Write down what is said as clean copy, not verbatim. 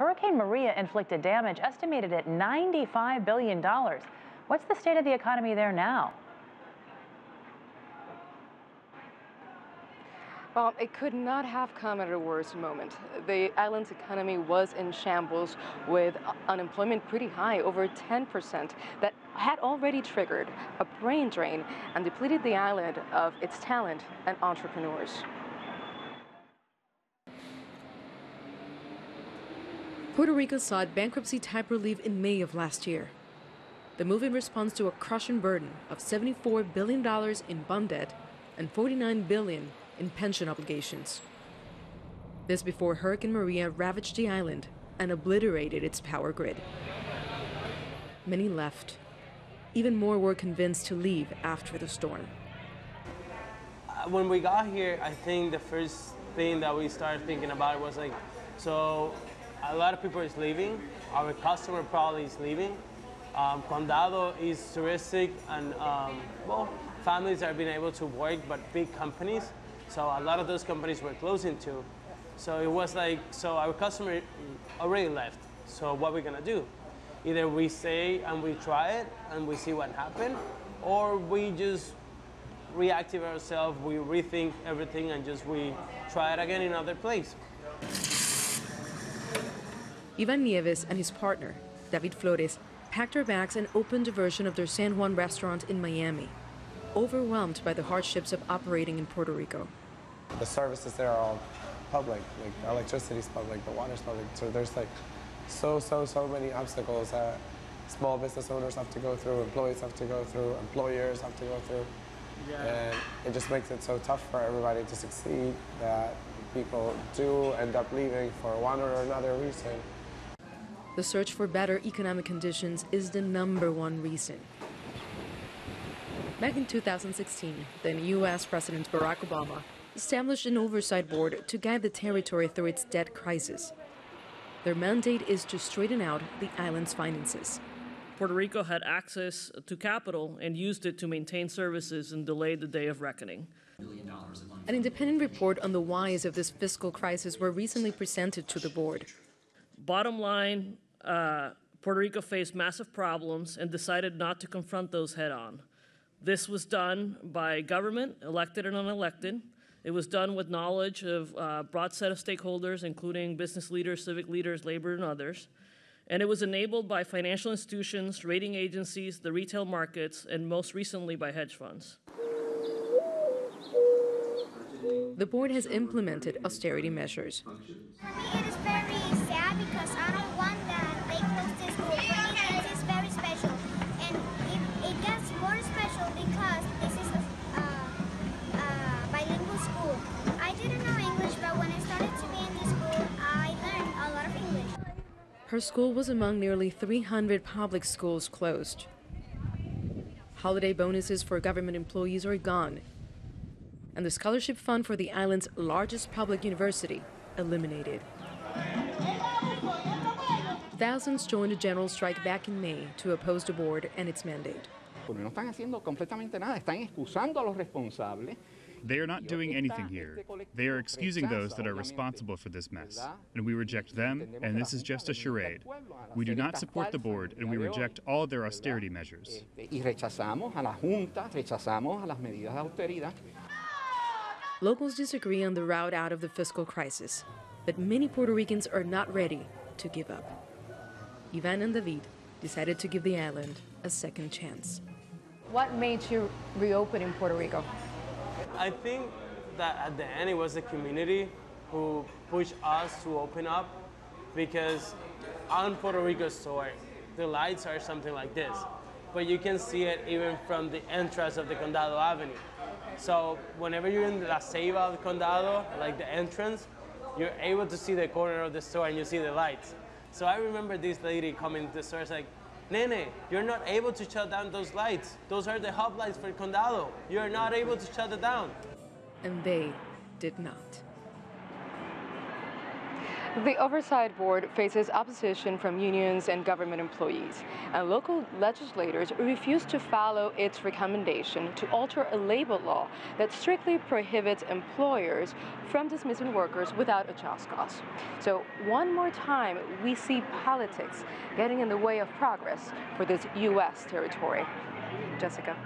Hurricane Maria inflicted damage estimated at $95 billion. What's the state of the economy there now? Well, it could not have come at a worse moment. The island's economy was in shambles with unemployment pretty high, over 10%, that had already triggered a brain drain and depleted the island of its talent and entrepreneurs. Puerto Rico sought bankruptcy-type relief in May of last year. The move in response to a crushing burden of $74 billion in bond debt and $49 billion in pension obligations. This before Hurricane Maria ravaged the island and obliterated its power grid. Many left. Even more were convinced to leave after the storm. When we got here, I think the first thing that we started thinking about was like, so a lot of people is leaving. Our customer probably is leaving. Condado is touristic, and well, families are being able to work, but big companies. So a lot of those companies were closing too. So it was like, so our customer already left. So what we're gonna do? Either we stay and we try it and we see what happened, or we just reactivate ourselves, we rethink everything, and just we try it again in another place. Ivan Nieves and his partner, David Flores, packed their bags and opened a version of their San Juan restaurant in Miami, overwhelmed by the hardships of operating in Puerto Rico. The services there are all public, like electricity is public, the water's public, so there's like so many obstacles that small business owners have to go through, employees have to go through, employers have to go through. Yeah. And it just makes it so tough for everybody to succeed that people do end up leaving for one or another reason. The search for better economic conditions is the #1 reason. Back in 2016, then U.S. President Barack Obama established an oversight board to guide the territory through its debt crisis. Their mandate is to straighten out the island's finances. Puerto Rico had access to capital and used it to maintain services and delay the day of reckoning. An independent report on the whys of this fiscal crisis were recently presented to the board. Bottom line, Puerto Rico faced massive problems and decided not to confront those head on. This was done by government, elected and unelected. It was done with knowledge of a broad set of stakeholders, including business leaders, civic leaders, labor, and others. And it was enabled by financial institutions, rating agencies, the retail markets, and most recently by hedge funds. The board has implemented austerity measures. For me, it is very sad because I don't want that they close this school. For me, it is very special. And it gets more special because this is a bilingual school. I didn't know English, but when I started to be in this school, I learned a lot of English. Her school was among nearly 300 public schools closed. Holiday bonuses for government employees are gone, and the scholarship fund for the island's largest public university eliminated. Thousands joined a general strike back in May to oppose the board and its mandate. They are not doing anything here. They are excusing those that are responsible for this mess, and we reject them, and this is just a charade. We do not support the board, and we reject all their austerity measures. Locals disagree on the route out of the fiscal crisis, but many Puerto Ricans are not ready to give up. Ivan and David decided to give the island a second chance. What made you reopen in Puerto Rico? I think that at the end it was the community who pushed us to open up, because on Puerto Rico store, the lights are something like this, but you can see it even from the entrance of the Condado Avenue. So whenever you're in La Ceiba of Condado, like the entrance, you're able to see the corner of the store and you see the lights. So I remember this lady coming to the store, it's like, Nene, you're not able to shut down those lights. Those are the hub lights for Condado. You're not able to shut it down. And they did not. The Oversight Board faces opposition from unions and government employees, and local legislators refuse to follow its recommendation to alter a labor law that strictly prohibits employers from dismissing workers without a just cause. So one more time, we see politics getting in the way of progress for this U.S. territory. Jessica.